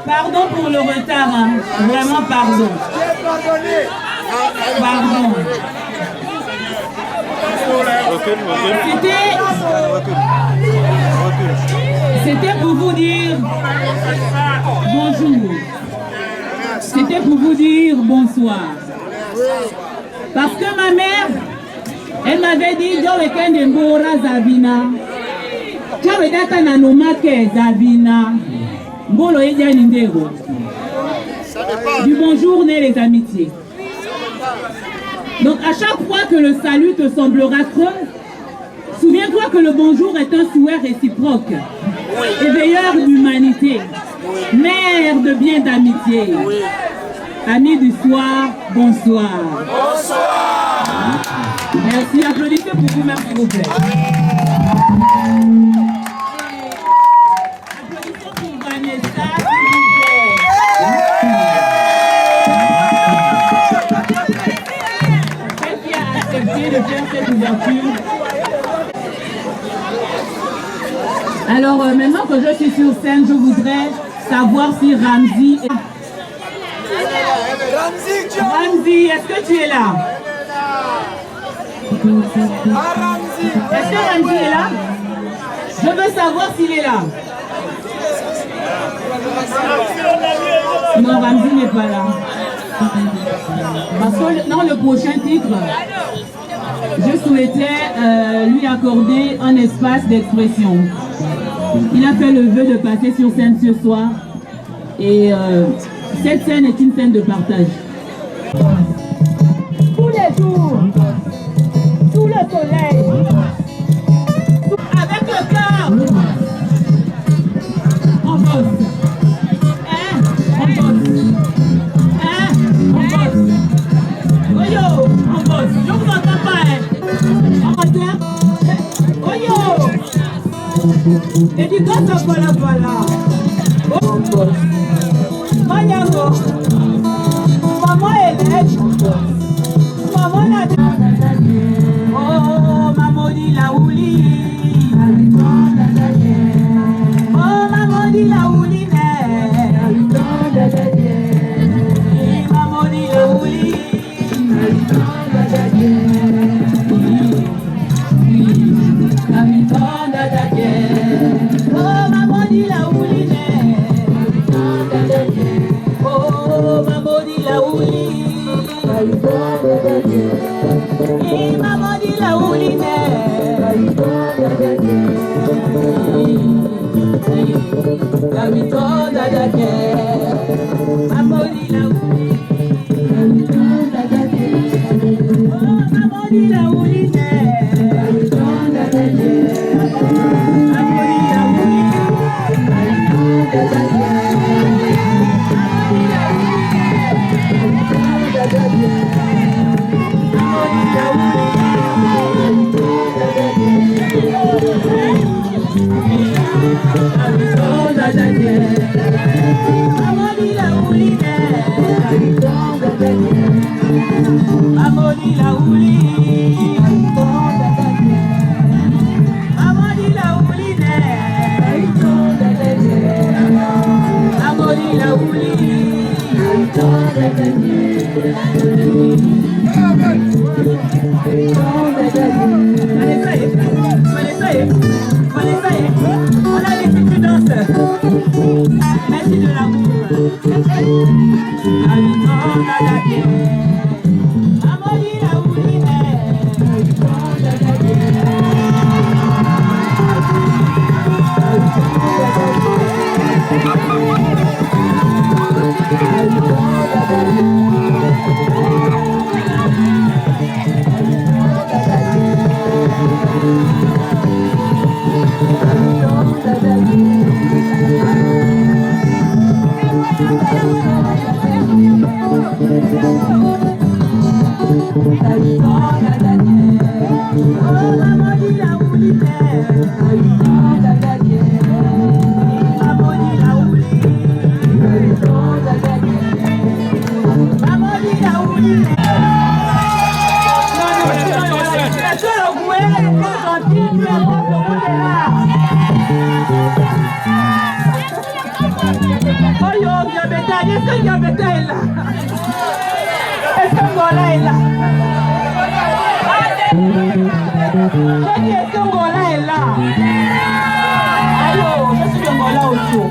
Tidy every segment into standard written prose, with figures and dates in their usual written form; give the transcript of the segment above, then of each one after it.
Pardon pour le retard, hein. Vraiment pardon. Pardon. C'était pour vous dire bonjour. C'était pour vous dire bonsoir. Parce que ma mère, elle m'avait dit « Je week-end mbora Zabina ». Je week-end nanomake Zabina. Mbolo edia nindego. Du bonjour naît les amitiés. Donc à chaque fois que le salut te semblera creux, souviens-toi que le bonjour est un souhait réciproque, éveilleur d'humanité, mère de bien d'amitié. Amis du soir, bonsoir. Bonsoir. Merci, applaudissez pour vous-même s'il vous plaît. Applaudissez pour Vanessa s'il vous plaît. Celle qui a accepté de faire cette ouverture. Alors maintenant que je suis sur scène, je voudrais savoir si Ramzi est... Ramzi, est-ce que tu es là? Est-ce que Ramzi est là? Je veux savoir s'il est là. Non, Ramzi n'est pas là. Parce que dans le prochain titre, je souhaitais lui accorder un espace d'expression. Il a fait le vœu de passer sur scène ce soir et cette scène est une scène de partage. Tous les jours, sous le soleil, avec le cœur, on bosse. On bosse. On bosse. Oh yo, on bosse. Je vous entends pas, On entend? Oh yo. Éducation, voilà. On bosse. Mañana. Maman est nette. Maman l'a dit. Oh, maman dit la ouli. Oh, maman dit la ouli. Maman dit la ouli. Oh, maman dit la ouli. Oh, maman dit la ouli. Et maman dit la ouli. La victoire d'Adake. Maman dit la ouli. Oh, maman dit la ouli. Merci de l'amour. Est-ce que Gabeta est là? Est-ce que Ngola est là? Est-ce que Ngola est là? Allô, je suis Ngola autour.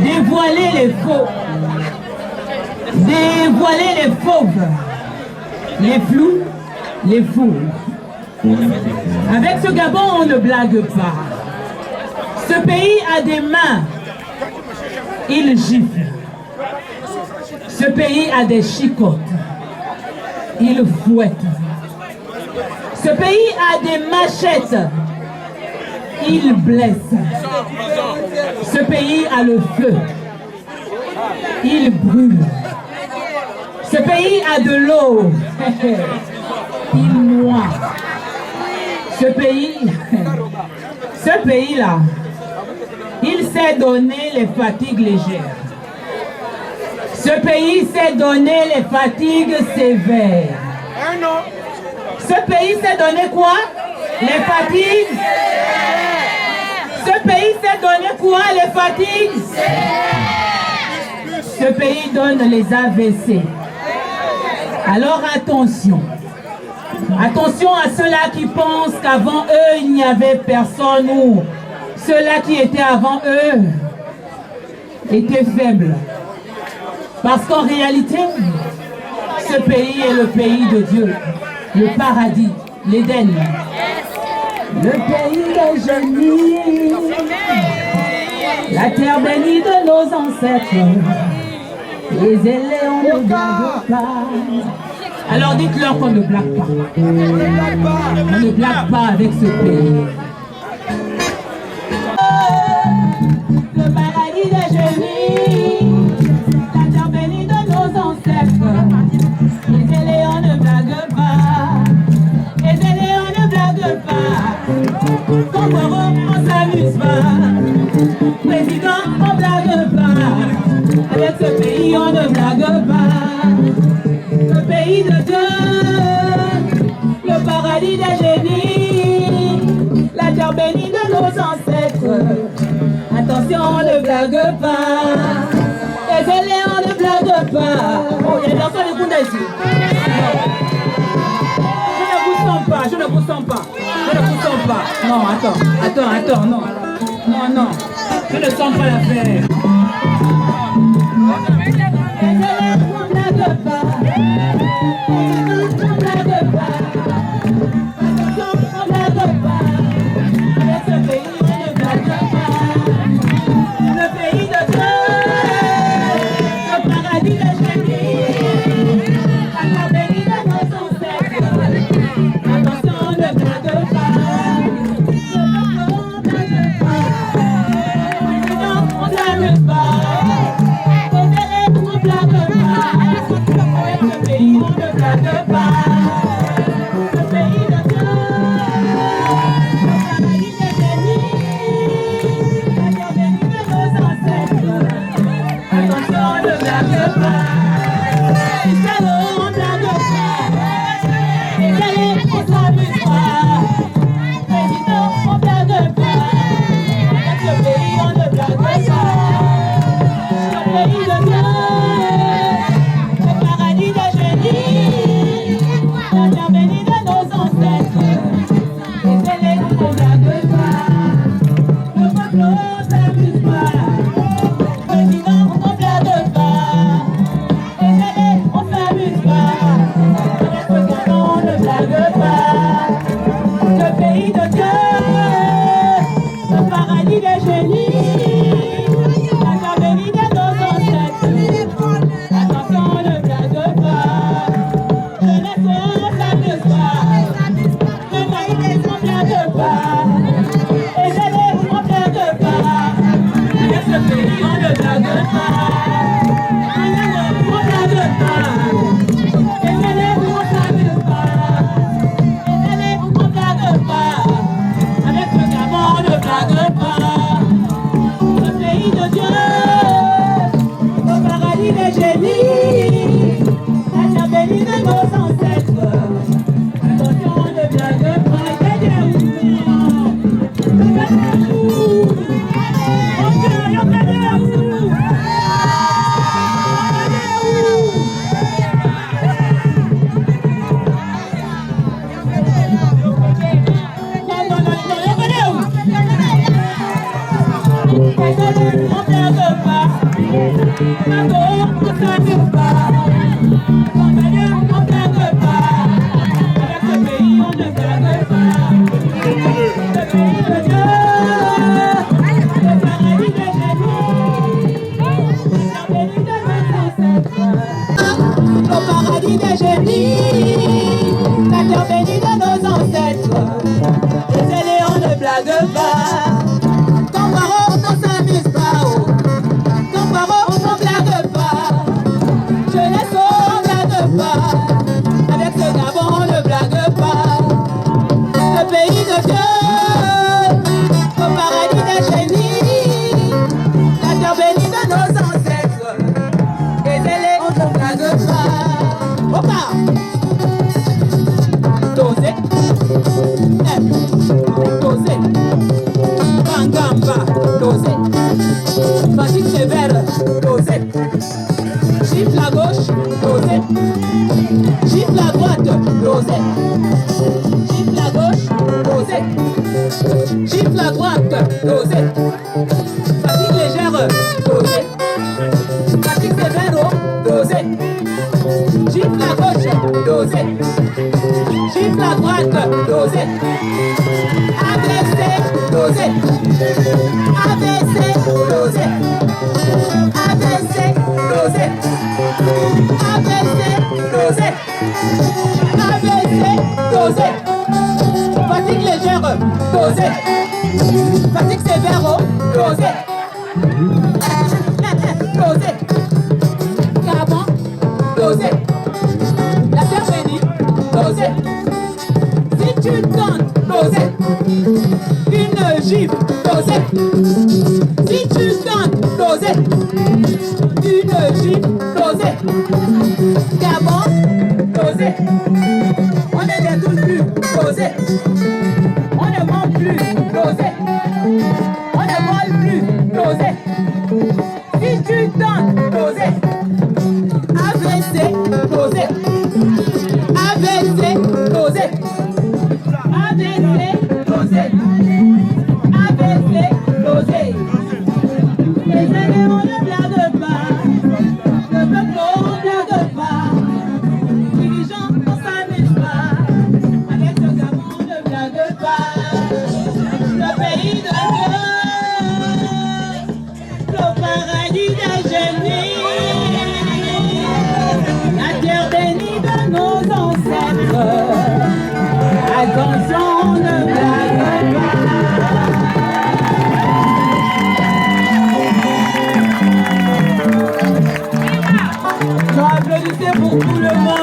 Dévoiler les faux, dévoiler les fauves, les flous, les fous. Avec ce Gabon, on ne blague pas. Ce pays a des mains, il gifle. Ce pays a des chicottes, il fouette. Ce pays a des machettes, il blesse. Ce pays a le feu, il brûle. Ce pays a de l'eau. Il noie. Ce pays-là, il sait donner les fatigues légères. Ce pays sait donner les fatigues sévères. Ce pays sait donner quoi? Les fatigues. Ce pays sait donner quoi? Les fatigues. Ce pays donne les AVC. Alors attention. Attention à ceux-là qui pensent qu'avant eux, il n'y avait personne ou ceux-là qui étaient avant eux étaient faibles. Parce qu'en réalité, ce pays est le pays de Dieu, le paradis, l'Éden. Le pays des génies, la terre bénie de nos ancêtres, les éléons ne blaguent pas. Alors dites-leur qu'on ne blague pas. On ne blague pas avec ce pays. Le paradis des génies, la terre bénie de nos ancêtres, les éléons ne blaguent pas. Les éléons ne blaguent pas. Quand on s'amuse pas. Président, on ne blague pas. Avec ce pays, on ne blague pas. Le pays de Dieu, le paradis des génies, la terre bénie de nos ancêtres. Attention, on ne blague pas. Les éléons ne blaguent pas. Oh, il y a des enfants de Kounda ici. Je ne vous sens pas. Non, attends, non. Non. Je ne sens pas l'affaire. Les éléons ne blaguent pas. Je laisse dosé. Gifle la gauche, dosé. Gifle la droite, dosé. Gifle la gauche, dosé. Gifle la droite, dosé. Fatigue légère, dosé. Fatigue sévère, dosé. Gifle la gauche, dosé. Gifle la droite, dosé. AVC, dosé. AVC, dosé. AVC, dosé. AVC, dosé. AVC, dosé. Fatigue légère, dosé. Fatigue sévère, dosé. Dosé. Carbon, dosé. La terre bénie, dosé. Si tu tentes, dosé. Une gifle, dosé. Si tu tentes, dosé. Une gifle, dosé. Carbon, dosé. On ne détourne plus, dosé. On ne vend plus, dosé. On ne vole plus, dosé. Si tu tentes, dosé. AVC, dosé. AVC, dosé. AVC, dosé. AVC, dosé. Les éléments ne blaguent pas. Le peuple ne blague pas. Dirigeants, on s'amuse pas. Avec ce gamin, on ne blague pas. Le pays de Dieu. Le paradis des génies. La terre bénie de nos ancêtres. Attention, ne blague pas. Je applaudissez pour tout le monde.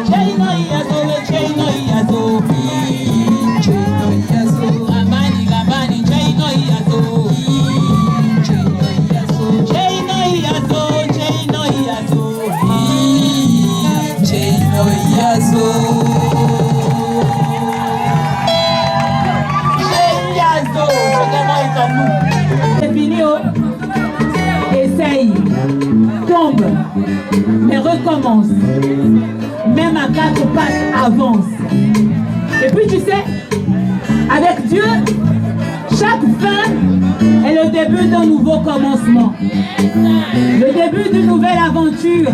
China, recommence. Même à 4 pattes, avance. Et puis tu sais, avec Dieu, chaque fin est le début d'un nouveau commencement. Le début d'une nouvelle aventure.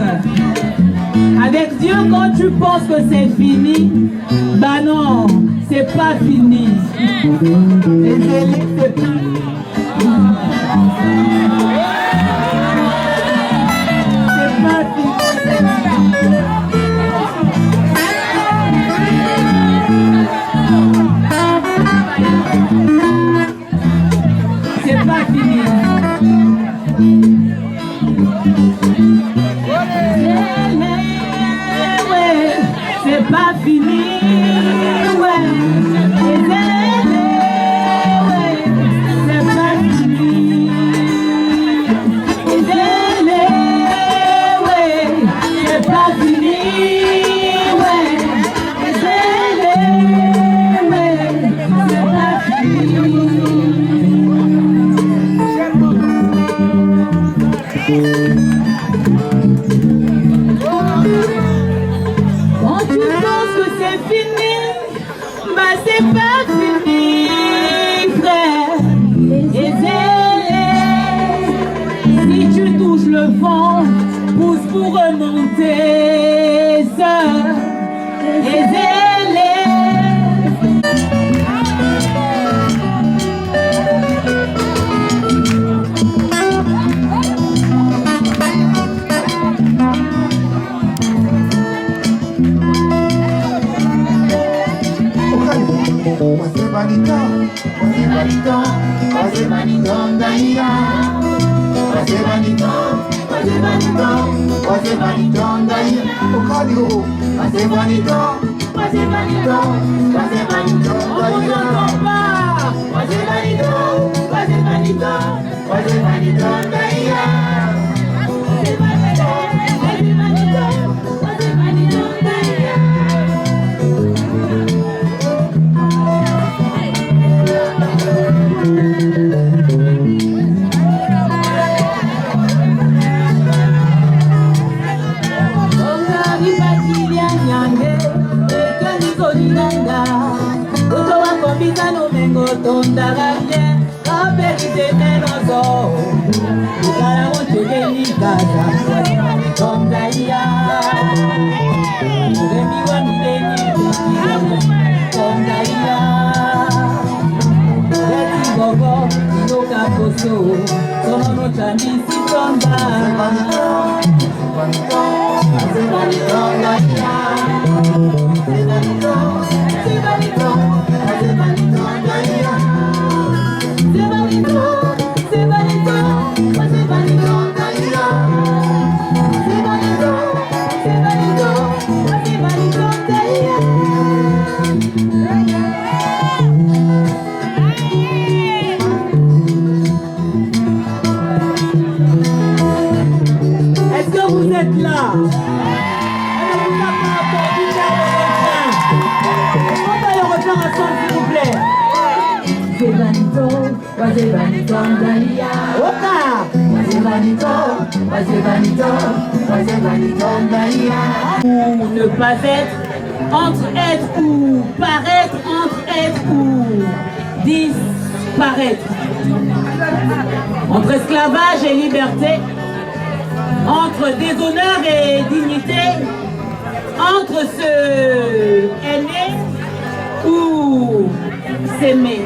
Avec Dieu, quand tu penses que c'est fini, bah non, c'est pas fini. C'est pas fini. C'est pas fini, ouais. C'est pas fini. C'est pas fini, ouais. Quand tu penses que c'est fini, bah c'est pas fini, frère. Et si tu touches le vent, pousse pour remonter, sœur. Ou ne pas être, entre être ou paraître, entre être ou disparaître. Entre esclavage et liberté, entre déshonneur et dignité, entre se aimer ou s'aimer.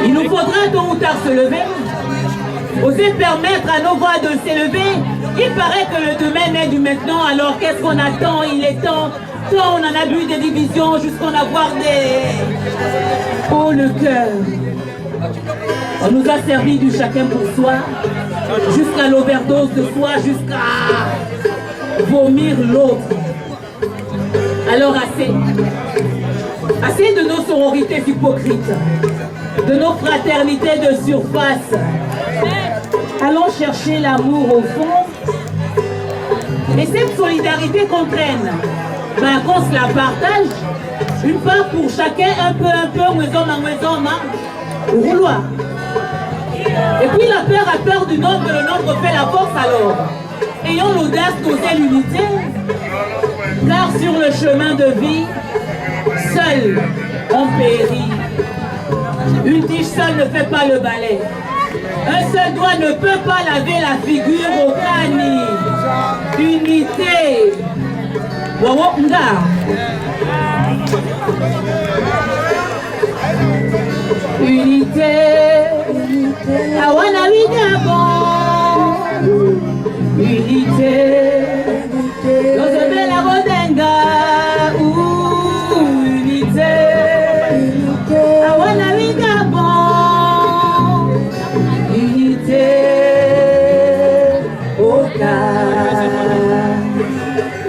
Il nous faudra tôt ou tard se lever, oser permettre à nos voix de s'élever. Il paraît que le domaine est du maintenant, alors qu'est-ce qu'on attend? Il est temps, tant on en a vu des divisions jusqu'à en avoir des... Oh le cœur. On nous a servi du chacun pour soi, jusqu'à l'overdose de soi, jusqu'à vomir l'autre. Alors assez. Assez de nos sororités hypocrites, de nos fraternités de surface. Allons chercher l'amour au fond. Et cette solidarité qu'on traîne, ben, qu'on se la partage, une part pour chacun, un peu, au rouloir. Et puis la peur a peur du nombre, le nombre fait la force alors. ayons l'audace d'oser l'unité, car sur le chemin de vie, seul on périt. Une tige seule ne fait pas le balai. Un seul doigt ne peut pas laver la figure au cani. Unité. Wawo nga. Unité. Awana Wigabo. Unité. Lozebe la Rodenga. Unité. Awana Wigabo. Unité. Oka.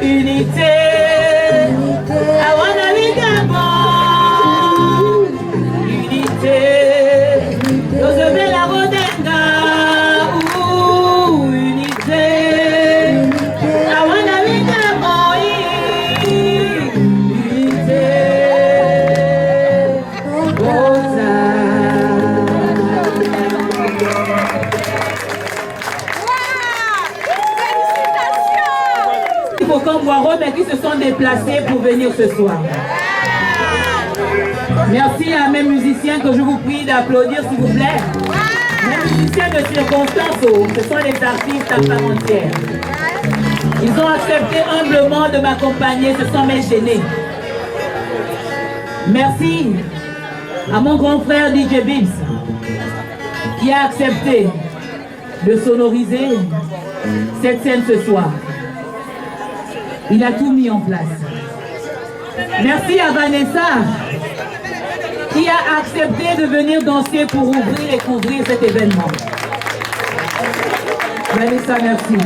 Unité. Awana Wigabo. Unité. Lozebe la Rodenga. Unité. Awana Wigabo. Unité. Oka. Mais qui se sont déplacés pour venir ce soir. Merci à mes musiciens que je vous prie d'applaudir s'il vous plaît. Mes musiciens de circonstance, ce sont des artistes à part entière. Ils ont accepté humblement de m'accompagner, ce sont mes gênés. Merci à mon grand frère DJ Bibbs qui a accepté de sonoriser cette scène ce soir. Il a tout mis en place. Merci à Vanessa qui a accepté de venir danser pour ouvrir et couvrir cet événement. Vanessa, merci.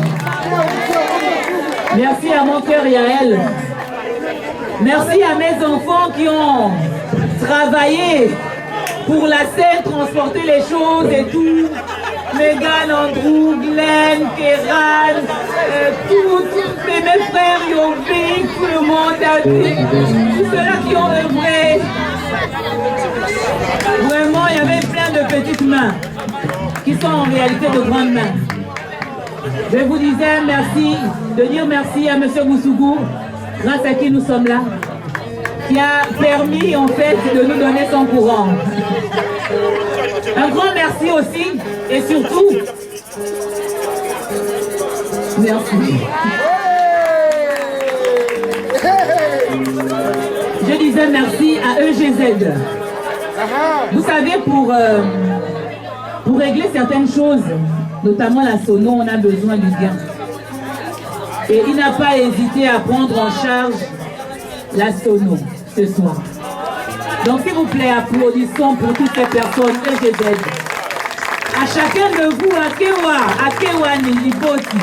Merci à mon cœur Yael. Merci à mes enfants qui ont travaillé pour la scène, transporter les choses et tout. Megan, Andrew, Glenn, Kéran, tous mes frères, Yovic, tout le monde, tous ceux-là qui ont œuvré. Vraiment, il y avait plein de petites mains qui sont en réalité de grandes mains. Je vous disais merci, de dire merci à M. Boussougou, grâce à qui nous sommes là, qui a permis en fait de nous donner son courant. Un grand merci aussi et surtout, merci. Je disais merci à EGZ. Vous savez, pour régler certaines choses, notamment la sono, on a besoin du gain. Et il n'a pas hésité à prendre en charge la sono ce soir. Donc s'il vous plaît, applaudissons pour toutes ces personnes EGZ. À chacun de vous, Akewa Nilipoti.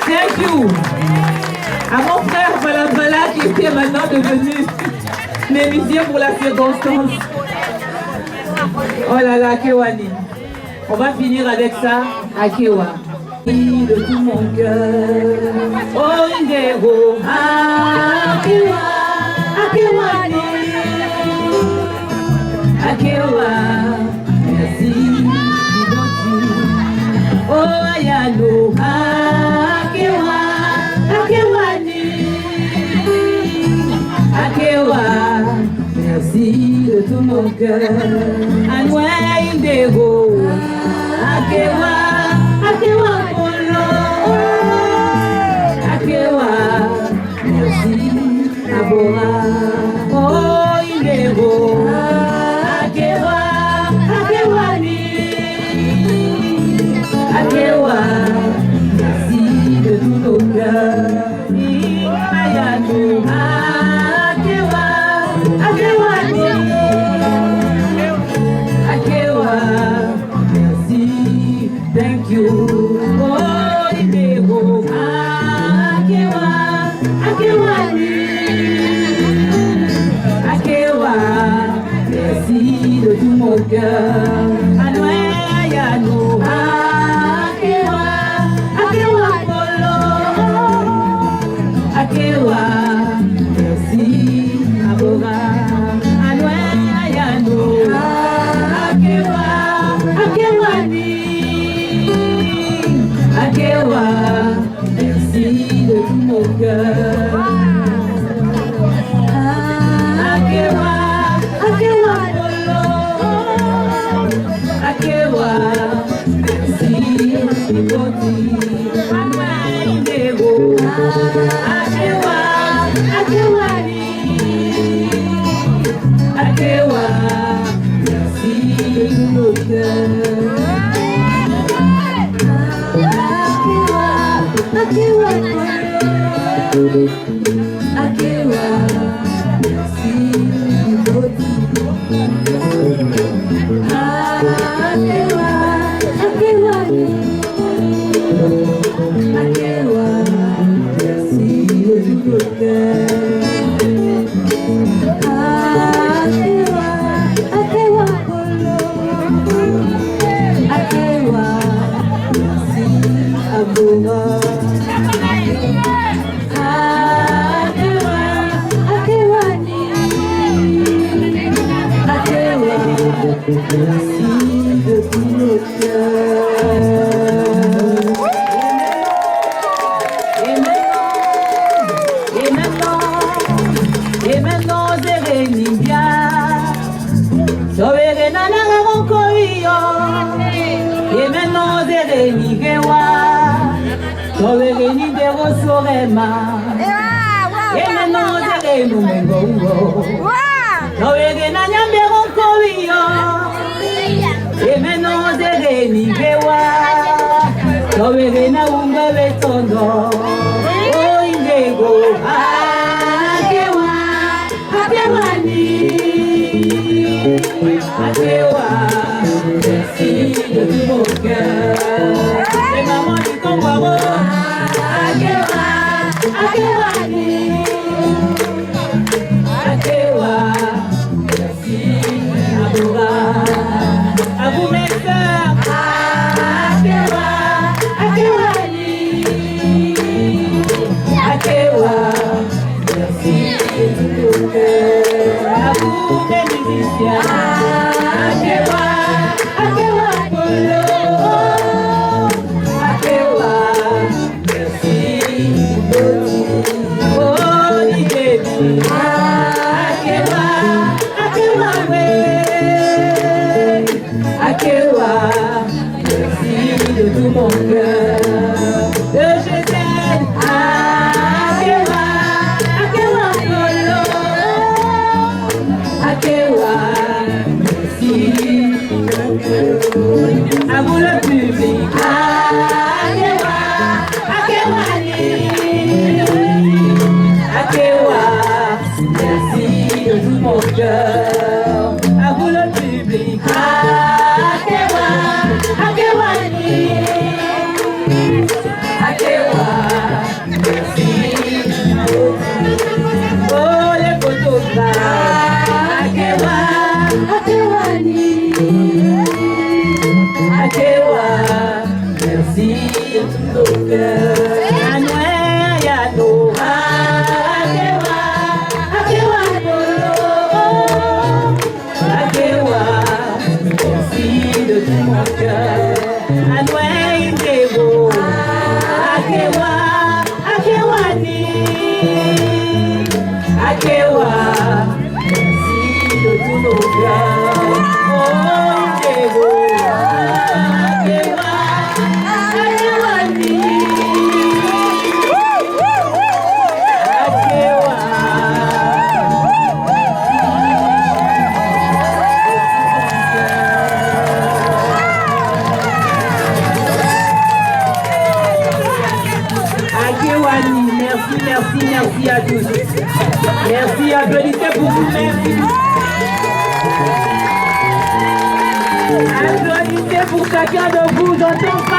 Thank you. À mon frère Balabala qui était maintenant devenu musicien pour la circonstance. Oh là là, Akewani. On va finir avec ça, Akewa. De tout mon cœur. Oh Indego. Akewa. Akewani. Akewa. Merci. Oh Ayano. Akewa. Akewani. Akewa. Merci de tout mon cœur. Anwa Indego. Akewa. Akewa Polo. Akewa. Merci. Abora. Oh Indego. Akewa. Akewani. Akewa. Merci de tout mon cœur. Ayano. Akewa. Akewani. Akewa. Merci. Thank you. Oh, Indego. Akewa. Akewani. Akewa, merci mon cœur. Akewa, merci mon Et maintenant, merci à tous. Merci, applaudissez pour vous-même. Applaudissez pour chacun de vous, j'entends pas.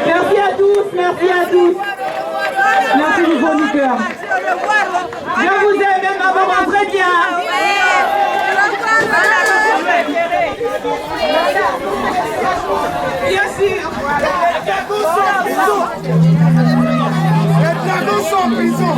Merci à tous, merci à tous. Merci du fond du cœur. Je vous aime, même avant très bien. Bien sûr. Les dragons sont en prison.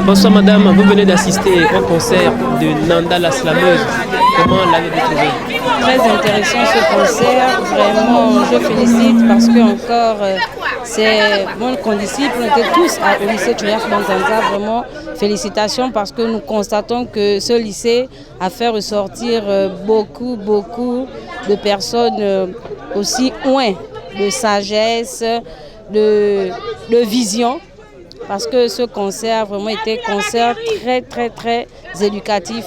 Bonsoir madame, vous venez d'assister au concert de Nanda la slameuse. Comment l'avez-vous trouvé? Très intéressant ce concert, vraiment je félicite parce que encore c'est mon condisciple, on était tous au lycée Turiaf Banzanza, vraiment félicitations parce que nous constatons que ce lycée a fait ressortir beaucoup de personnes aussi loin de sagesse, de vision. Parce que ce concert a vraiment été un concert très éducatif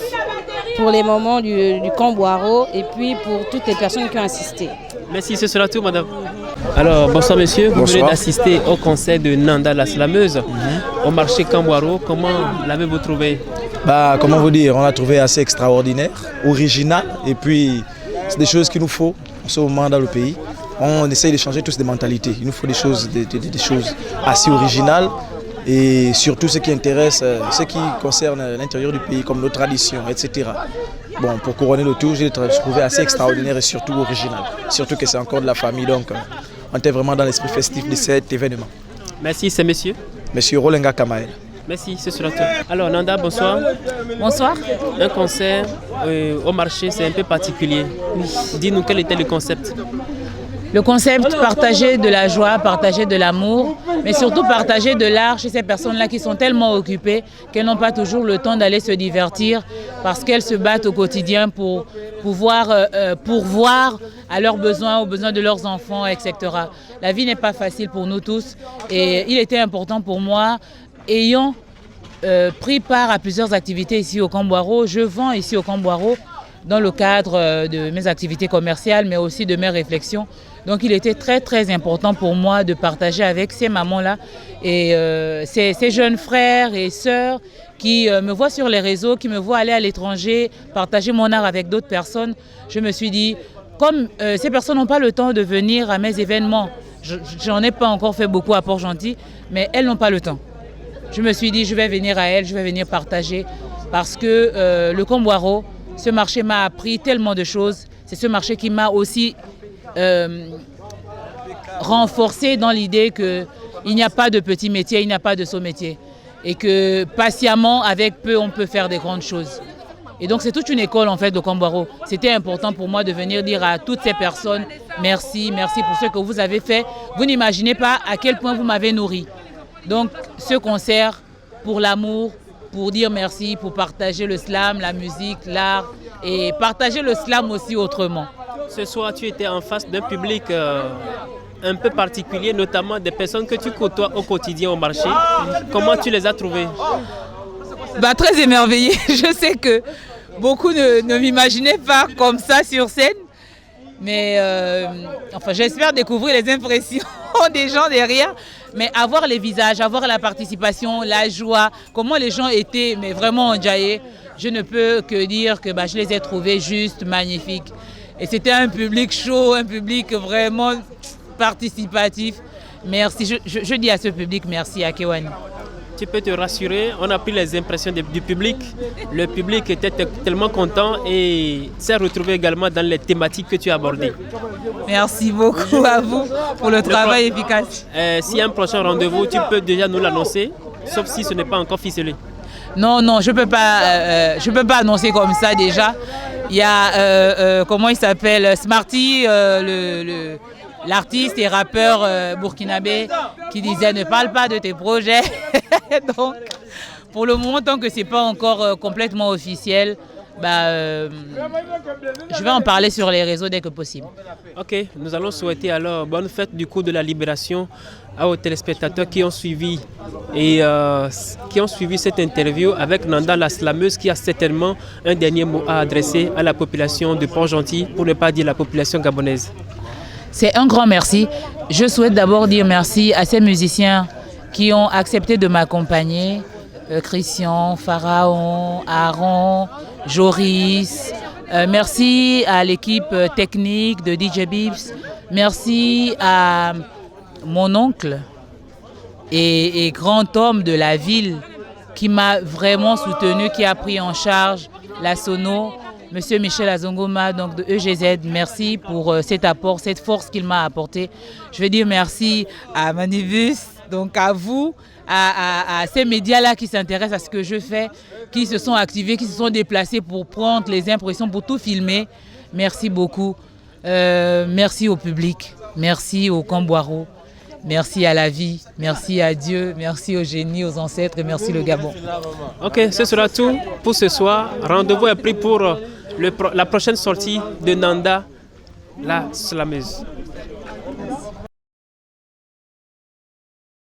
pour les moments du Camboiro et puis pour toutes les personnes qui ont assisté. Merci, ce sera tout, madame. Alors, bonsoir monsieur, vous venez d'assister au concert de Nanda la Slameuse au marché Camboiro. Comment l'avez-vous trouvé? Comment vous dire, on l'a trouvé assez extraordinaire, original, et puis c'est des choses qu'il nous faut en ce moment dans le pays. On essaye de changer tous des mentalités, il nous faut des choses assez originales et surtout ce qui intéresse, ce qui concerne l'intérieur du pays comme nos traditions, etc. Bon, pour couronner le tout, j'ai trouvé assez extraordinaire et surtout original, surtout que c'est encore de la famille, donc on était vraiment dans l'esprit festif de cet événement. Merci, c'est monsieur? Monsieur Rolenga Kamael. Merci, c'est sur la tour. Alors Nanda, bonsoir. Bonsoir. Un concert au marché, c'est un peu particulier. Dis-nous quel était le concept. Le concept, partager de la joie, partager de l'amour, mais surtout partager de l'art chez ces personnes-là qui sont tellement occupées qu'elles n'ont pas toujours le temps d'aller se divertir parce qu'elles se battent au quotidien pour pouvoir pourvoir à leurs besoins, aux besoins de leurs enfants, etc. La vie n'est pas facile pour nous tous et il était important pour moi, ayant pris part à plusieurs activités ici au Camboiro, je vends ici au Camboiro dans le cadre de mes activités commerciales, mais aussi de mes réflexions. Donc il était très important pour moi de partager avec ces mamans-là et ces jeunes frères et sœurs qui me voient sur les réseaux, qui me voient aller à l'étranger, partager mon art avec d'autres personnes. Je me suis dit, comme ces personnes n'ont pas le temps de venir à mes événements, j'en ai pas encore fait beaucoup à Port-Gentil, mais elles n'ont pas le temps. Je me suis dit, je vais venir à elles, je vais venir partager parce que le Camboiro, ce marché m'a appris tellement de choses. C'est ce marché qui m'a aussi renforcé dans l'idée qu'il n'y a pas de petit métier, il n'y a pas de saut métier. Et que patiemment, avec peu, on peut faire des grandes choses. Et donc c'est toute une école en fait de Camboiro. C'était important pour moi de venir dire à toutes ces personnes, merci pour ce que vous avez fait. Vous n'imaginez pas à quel point vous m'avez nourri. Donc ce concert pour l'amour, pour dire merci, pour partager le slam, la musique, l'art et partager le slam aussi autrement. Ce soir, tu étais en face d'un public un peu particulier, notamment des personnes que tu côtoies au quotidien au marché. Comment tu les as trouvées? Très émerveillée. Je sais que beaucoup ne m'imaginaient pas comme ça sur scène. Mais j'espère découvrir les impressions des gens derrière. Mais avoir les visages, avoir la participation, la joie, comment les gens étaient mais vraiment enjaillés, je ne peux que dire que je les ai trouvés juste magnifiques. Et c'était un public chaud, un public vraiment participatif. Merci, je dis à ce public merci à Kewani. Tu peux te rassurer, on a pris les impressions du public. Le public était tellement content et s'est retrouvé également dans les thématiques que tu as abordées. Merci beaucoup à vous pour le travail efficace. S'il y a un prochain rendez-vous, tu peux déjà nous l'annoncer, sauf si ce n'est pas encore ficelé. Non, je peux pas annoncer comme ça déjà. Il y a, comment il s'appelle, Smarty, l'artiste et rappeur burkinabé qui disait ne parle pas de tes projets. Donc, pour le moment, tant que ce n'est pas encore complètement officiel, je vais en parler sur les réseaux dès que possible. Ok, nous allons souhaiter alors bonne fête du coup de la libération aux téléspectateurs qui ont suivi cette interview avec Nanda la Slameuse qui a certainement un dernier mot à adresser à la population de Port-Gentil, pour ne pas dire la population gabonaise. C'est un grand merci. Je souhaite d'abord dire merci à ces musiciens qui ont accepté de m'accompagner. Christian, Pharaon, Aaron, Joris. Merci à l'équipe technique de DJ Bibbs. Merci à mon oncle et grand homme de la ville qui m'a vraiment soutenu, qui a pris en charge la sono. Monsieur Michel Azongoma, donc de EGZ, merci pour cet apport, cette force qu'il m'a apporté. Je veux dire merci à Manibus, donc à vous, à ces médias-là qui s'intéressent à ce que je fais, qui se sont activés, qui se sont déplacés pour prendre les impressions, pour tout filmer. Merci beaucoup. Merci au public, merci au Camboiro, merci à la vie, merci à Dieu, merci aux génies, aux ancêtres et merci le Gabon. Ok, ce sera tout pour ce soir. Rendez-vous est pris pour la prochaine sortie de Nanda la slameuse.